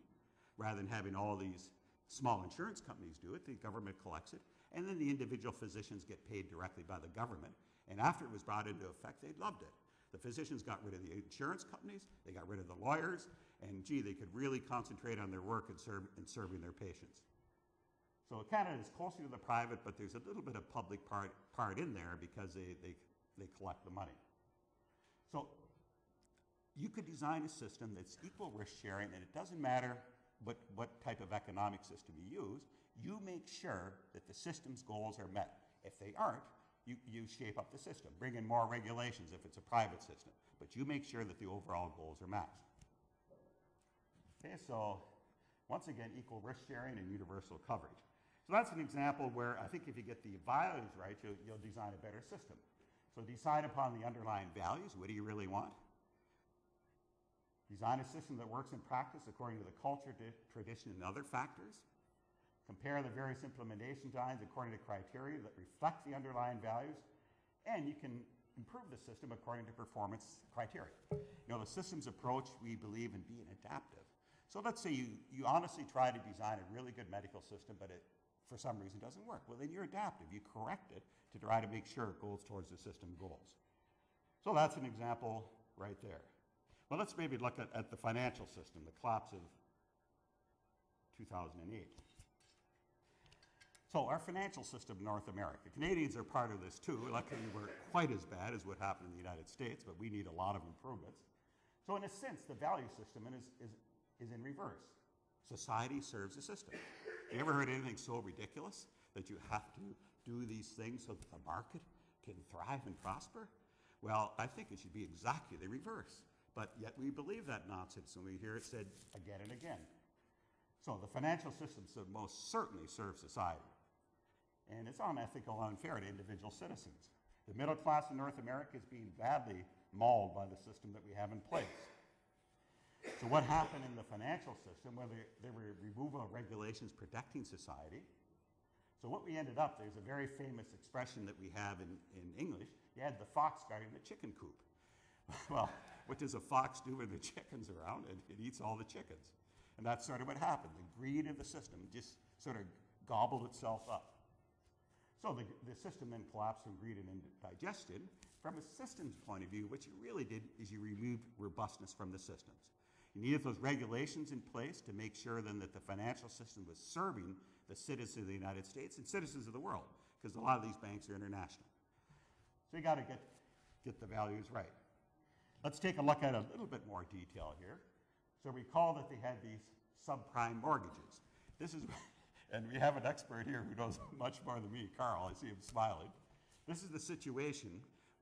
rather than having all these small insurance companies do it. The government collects it, and then the individual physicians get paid directly by the government. And after it was brought into effect, they loved it. The physicians got rid of the insurance companies, they got rid of the lawyers, and gee, they could really concentrate on their work and serving their patients. So Canada is closer to the private, but there's a little bit of public part in there because they collect the money. So you could design a system that's equal risk sharing, and it doesn't matter what type of economic system you use, you make sure that the system's goals are met. If they aren't, you shape up the system. Bring in more regulations if it's a private system, but you make sure that the overall goals are met. Okay, so once again, equal risk sharing and universal coverage. So that's an example where I think if you get the values right, you'll design a better system. So decide upon the underlying values. What do you really want? Design a system that works in practice according to the culture, tradition, and other factors. Compare the various implementation designs according to criteria that reflect the underlying values. And you can improve the system according to performance criteria. You know, the systems approach, we believe in being adaptive. So let's say you honestly try to design a really good medical system, but it, for some reason, doesn't work. Well, then you're adaptive. You correct it to try to make sure it goes towards the system goals. So that's an example right there. Well, let's maybe look at the financial system, the collapse of 2008. So our financial system in North America, Canadians are part of this too. Luckily, we're quite as bad as what happened in the United States, but we need a lot of improvements. So in a sense, the value system is in reverse. Society serves the system. You ever heard anything so ridiculous that you have to do these things so that the market can thrive and prosper? Well, I think it should be exactly the reverse. But yet we believe that nonsense, and we hear it said again and again. So the financial system should most certainly serve society. And it's unethical and unfair to individual citizens. The middle class in North America is being badly mauled by the system that we have in place. So what happened in the financial system, whether there were removal of regulations protecting society. So what we ended up, there's a very famous expression that we have in English, you had the fox guarding the chicken coop. Well, what does a fox do when the chickens are around? It eats all the chickens. And that's sort of what happened. The greed of the system just sort of gobbled itself up. So the system then collapsed from greed and indigestion. From a systems point of view, what you really did is you removed robustness from the systems. You needed those regulations in place to make sure then that the financial system was serving the citizens of the United States and citizens of the world, because a lot of these banks are international. So you got to get the values right. Let's take a look at a little bit more detail here. So recall that they had these subprime mortgages. This is, and we have an expert here who knows much more than me, Carl. I see him smiling. This is the situation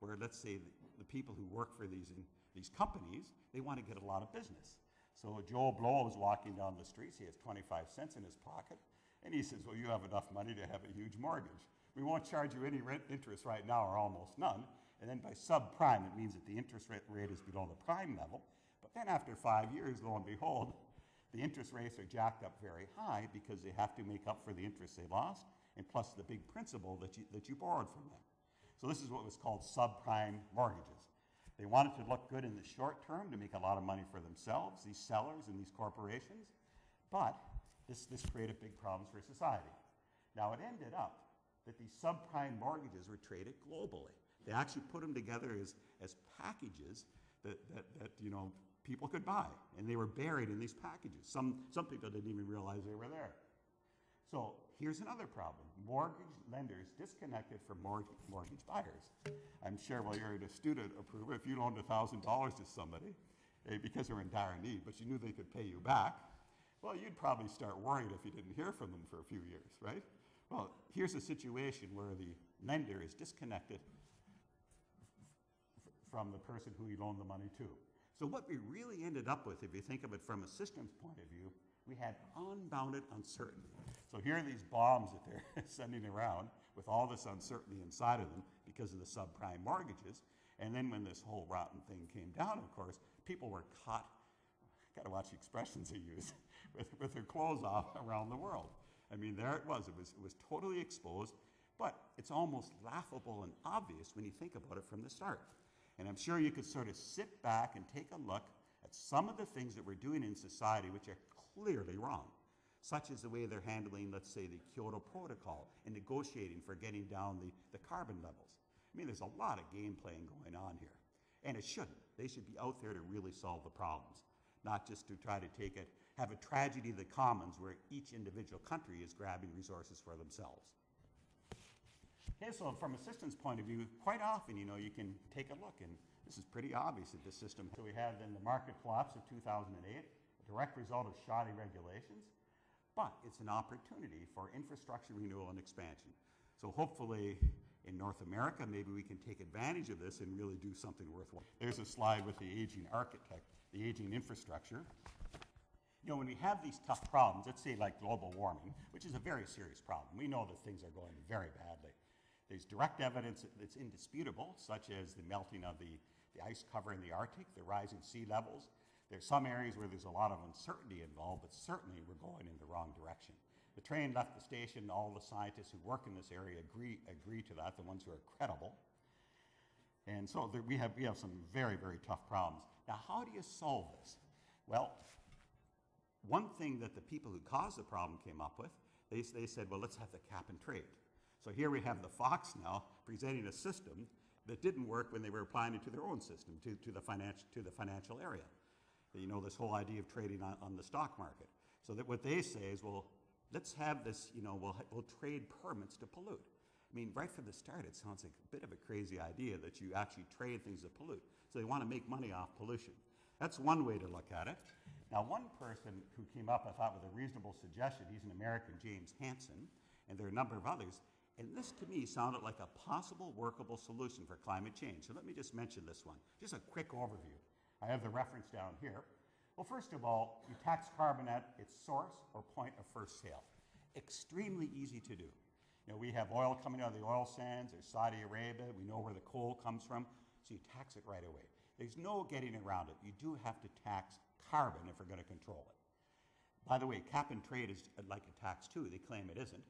where, let's say, the people who work for these companies, they want to get a lot of business. So Joe Blow is walking down the street. He has 25 cents in his pocket, and he says, well, you have enough money to have a huge mortgage. We won't charge you any rent interest right now, or almost none. And then by subprime, it means that the interest rate is below the prime level. But then after 5 years, lo and behold, the interest rates are jacked up very high because they have to make up for the interest they lost, and plus the big principal that you borrowed from them. So this is what was called subprime mortgages. They wanted to look good in the short term to make a lot of money for themselves, these sellers and these corporations, but this created big problems for society. Now it ended up that these subprime mortgages were traded globally. They actually put them together as packages that you know, people could buy, and they were buried in these packages. Some people didn't even realize they were there. So here's another problem. Mortgage lenders disconnected from mortgage buyers. I'm sure while you're a student approver, if you loaned $1,000 to somebody because they were in dire need, but you knew they could pay you back, well, you'd probably start worrying if you didn't hear from them for a few years, right? Well, here's a situation where the lender is disconnected from the person who he loaned the money to. So what we really ended up with, if you think of it from a systems point of view, we had unbounded uncertainty. So here are these bombs that they're sending around with all this uncertainty inside of them because of the subprime mortgages. And then when this whole rotten thing came down, of course, people were caught, got to watch the expressions they use, with their clothes off around the world. I mean, there it was. It was totally exposed. But it's almost laughable and obvious when you think about it from the start. And I'm sure you could sort of sit back and take a look at some of the things that we're doing in society which are clearly wrong, such as the way they're handling, let's say, the Kyoto Protocol and negotiating for getting down the carbon levels. I mean, there's a lot of game playing going on here. And it shouldn't. They should be out there to really solve the problems, not just to try to take it, have a tragedy of the commons where each individual country is grabbing resources for themselves. Okay, so from a systems point of view, quite often, you know, you can take a look, and this is pretty obvious that this system. So we have then the market collapse of 2008, a direct result of shoddy regulations, but it's an opportunity for infrastructure renewal and expansion. So hopefully, in North America, maybe we can take advantage of this and really do something worthwhile. There's a slide with the aging architect, the aging infrastructure. You know, when we have these tough problems, let's say like global warming, which is a very serious problem. We know that things are going very badly. There's direct evidence that's indisputable, such as the melting of the ice cover in the Arctic, the rising sea levels. There's some areas where there's a lot of uncertainty involved, but certainly we're going in the wrong direction. The train left the station, all the scientists who work in this area agree to that, the ones who are credible. And so we have some very, very tough problems. Now, how do you solve this? Well, one thing that the people who caused the problem came up with, they said, well, let's have the cap and trade. So here we have the Fox now presenting a system that didn't work when they were applying it to their own system, to the financial area. You know, this whole idea of trading on the stock market. So that what they say is, well, let's have this, you know, we'll trade permits to pollute. I mean, right from the start, it sounds like a bit of a crazy idea that you actually trade things that pollute. So they want to make money off pollution. That's one way to look at it. Now, one person who came up, I thought, with a reasonable suggestion, he's an American, James Hansen, and there are a number of others, and this to me sounded like a possible workable solution for climate change. So let me just mention this one. Just a quick overview. I have the reference down here. Well, first of all, you tax carbon at its source or point of first sale. Extremely easy to do. You know, we have oil coming out of the oil sands, there's Saudi Arabia, we know where the coal comes from, so you tax it right away. There's no getting around it. You do have to tax carbon if we're going to control it. By the way, cap and trade is like a tax too. They claim it isn't,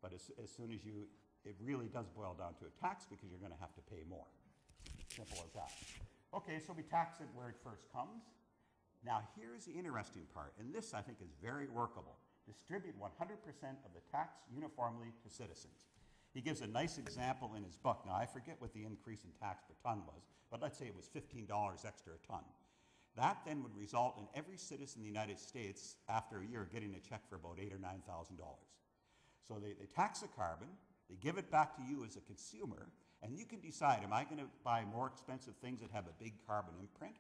but as soon as it really does boil down to a tax because you're going to have to pay more. Simple as that. Okay, so we tax it where it first comes. Now here's the interesting part, and this I think is very workable. Distribute 100% of the tax uniformly to citizens. He gives a nice example in his book. Now I forget what the increase in tax per ton was, but let's say it was $15 extra a ton. That then would result in every citizen in the United States after a year getting a check for about $8,000 or $9,000. So they tax the carbon, they give it back to you as a consumer, and you can decide, am I going to buy more expensive things that have a big carbon imprint,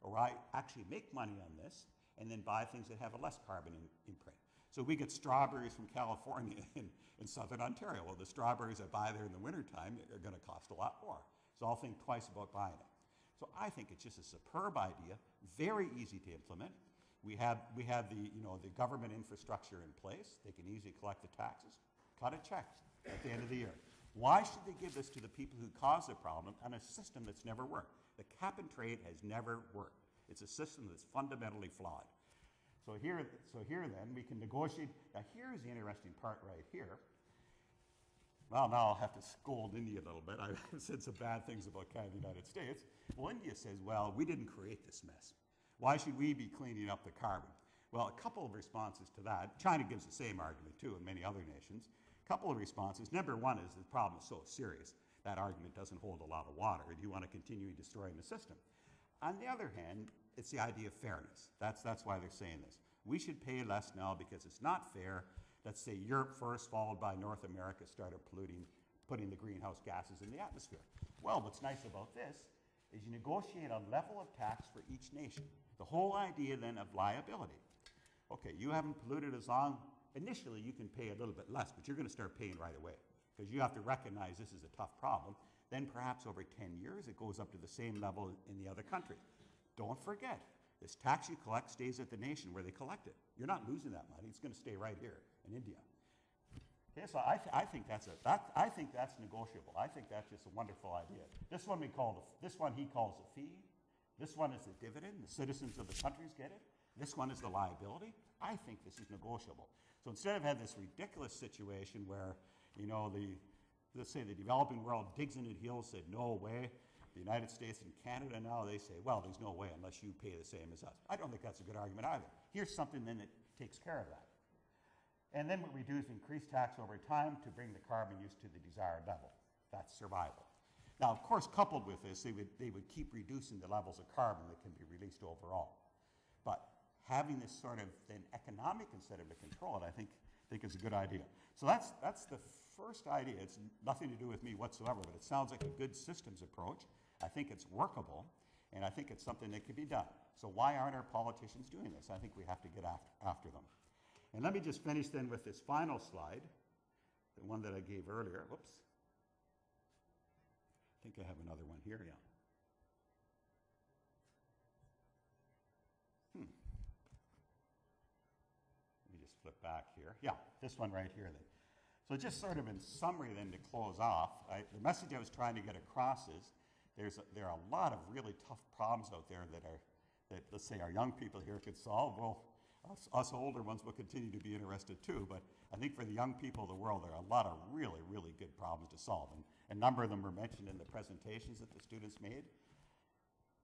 or I actually make money on this and then buy things that have a less carbon imprint. So we get strawberries from California in southern Ontario. Well, the strawberries I buy there in the wintertime are going to cost a lot more. So I'll think twice about buying it. So I think it's just a superb idea, very easy to implement. We have the government infrastructure in place. They can easily collect the taxes, cut a check at the end of the year. Why should they give this to the people who caused the problem on a system that's never worked? The cap and trade has never worked. It's a system that's fundamentally flawed. So here then, we can negotiate. Now here's the interesting part right here. Well, now I'll have to scold India a little bit. I've said some bad things about Canada and the United States. Well, India says, well, we didn't create this mess. Why should we be cleaning up the carbon? Well, a couple of responses to that. China gives the same argument too, and many other nations. A couple of responses. Number one is the problem is so serious. That argument doesn't hold a lot of water. Do you want to continue destroying the system? On the other hand, it's the idea of fairness. That's why they're saying this. We should pay less now because it's not fair. Let's say Europe first, followed by North America, started polluting, putting the greenhouse gases in the atmosphere. Well, what's nice about this is you negotiate a level of tax for each nation. The whole idea then of liability. Okay, you haven't polluted as long. Initially, you can pay a little bit less, but you're going to start paying right away because you have to recognize this is a tough problem. Then perhaps over 10 years, it goes up to the same level in the other country. Don't forget, this tax you collect stays at the nation where they collect it. You're not losing that money. It's going to stay right here in India. Okay, so I think that's negotiable. I think that's just a wonderful idea. This one he calls a fee. This one is a dividend. The citizens of the countries get it. This one is the liability. I think this is negotiable. So instead of having this ridiculous situation where, you know, let's say the developing world digs in its heels, said, no way. The United States and Canada now, they say, well, there's no way unless you pay the same as us. I don't think that's a good argument either. Here's something then that takes care of that. And then what we do is increase tax over time to bring the carbon use to the desired level. That's survival. Now, of course, coupled with this, they would keep reducing the levels of carbon that can be released overall. But having this sort of then economic incentive to control it, I think is a good idea. So that's the first idea. It's nothing to do with me whatsoever, but it sounds like a good systems approach. I think it's workable, and I think it's something that can be done. So why aren't our politicians doing this? I think we have to get after them. And let me just finish then with this final slide, the one that I gave earlier. Whoops. I think I have another one here, yeah. Let me just flip back here. Yeah, this one right here then. So just sort of in summary then to close off, the message I was trying to get across is there are a lot of really tough problems out there that let's say our young people here could solve. Well, us older ones will continue to be interested too, but I think for the young people of the world, there are a lot of really, really good problems to solve. And a number of them were mentioned in the presentations that the students made.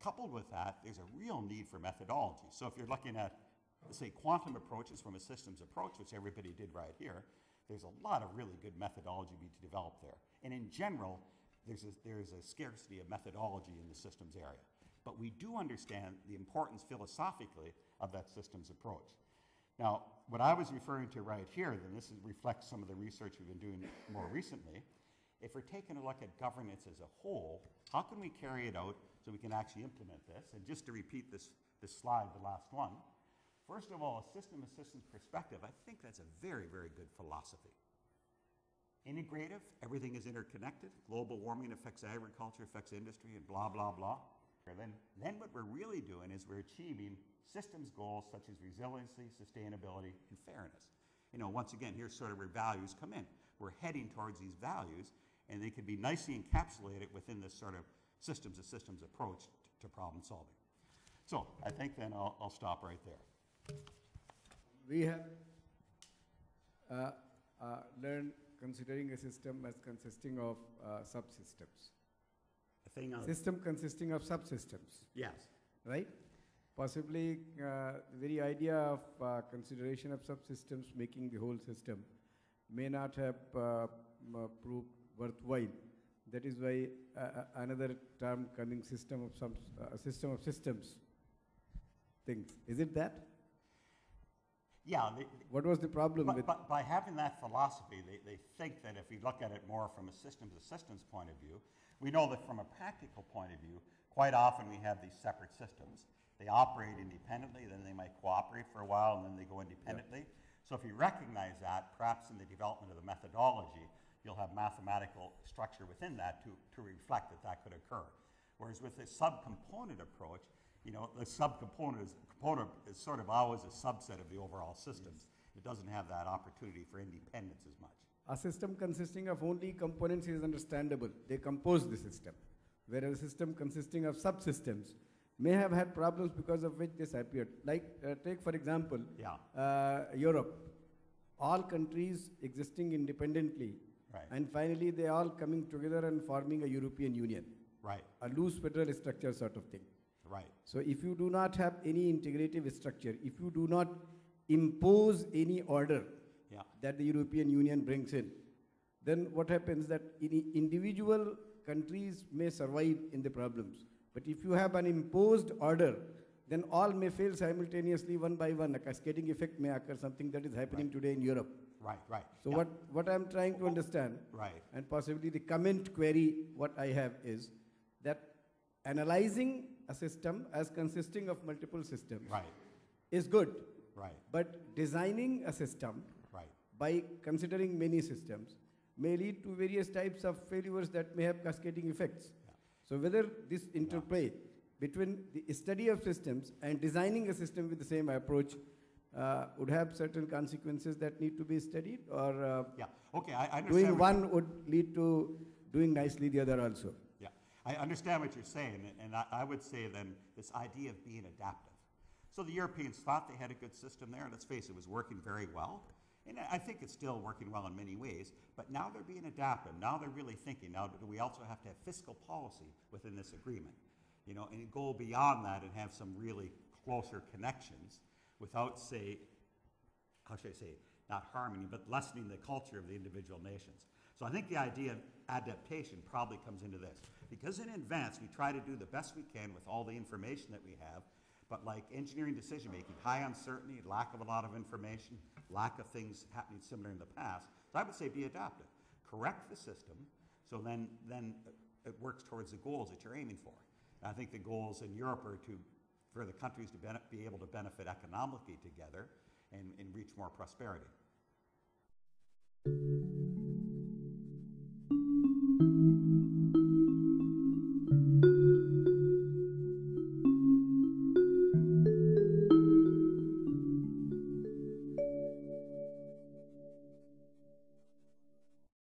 Coupled with that, there's a real need for methodology. So if you're looking at, let's say, quantum approaches from a systems approach, which everybody did right here, there's a lot of really good methodology to be developed there. And in general, there's a scarcity of methodology in the systems area. But we do understand the importance philosophically of that systems approach. Now, what I was referring to right here, then this reflects some of the research we've been doing more recently. If we're taking a look at governance as a whole, how can we carry it out so we can actually implement this? And just to repeat this slide, the last one, first of all, a system of systems perspective, I think that's a very, very good philosophy. Integrative, everything is interconnected. Global warming affects agriculture, affects industry, and blah, blah, blah. Then what we're really doing is we're achieving systems goals such as resiliency, sustainability, and fairness. You know, once again, here's sort of where values come in. We're heading towards these values, and they can be nicely encapsulated within this sort of systems of systems approach to problem solving. So I think then I'll stop right there. We have learned considering a system as consisting of subsystems. System consisting of subsystems. Yes. Right? Possibly the very idea of consideration of subsystems making the whole system may not have proved worthwhile. That is why another term coming system of systems things. Is it that? Yeah. What was the problem with? But by having that philosophy, they think that if we look at it more from a systems point of view, we know that from a practical point of view, quite often we have these separate systems. They operate independently, then they might cooperate for a while, and then they go independently. Yeah. So if you recognize that, perhaps in the development of the methodology, you'll have mathematical structure within that to reflect that could occur. Whereas with the subcomponent approach, you know, the component is sort of always a subset of the overall systems. It doesn't have that opportunity for independence as much. A system consisting of only components is understandable. They compose the system. Whereas a system consisting of subsystems may have had problems because of which this appeared. Like, take for example, Europe. All countries existing independently, right. And finally they all coming together and forming a European Union. Right. A loose federal structure sort of thing. Right. So if you do not have any integrative structure, if you do not impose any order that the European Union brings in, then what happens that individual countries may survive in the problems. But if you have an imposed order, then all may fail simultaneously one by one. A cascading effect may occur, something that is happening today in Europe. Right, right. So what I'm trying to understand, and possibly the comment query what I have is that analyzing a system as consisting of multiple systems is good. Right. But designing a system by considering many systems may lead to various types of failures that may have cascading effects. Yeah. So whether this interplay between the study of systems and designing a system with the same approach would have certain consequences that need to be studied, or okay, I understand doing one would lead to doing nicely the other also. Yeah, I understand what you're saying, and I would say then this idea of being adaptive. So the Europeans thought they had a good system there, and let's face it, it was working very well. And I think it's still working well in many ways, but now they're being adaptive. Now they're really thinking, now do we also have to have fiscal policy within this agreement? You know, and go beyond that and have some really closer connections without, say, how should I say, not harming, but lessening the culture of the individual nations. So I think the idea of adaptation probably comes into this. Because in advance, we try to do the best we can with all the information that we have, but like engineering decision making, high uncertainty, lack of a lot of information, lack of things happening similar in the past. So I would say be adaptive. Correct the system, so then it works towards the goals that you're aiming for. And I think the goals in Europe are for the countries to be able to benefit economically together and reach more prosperity.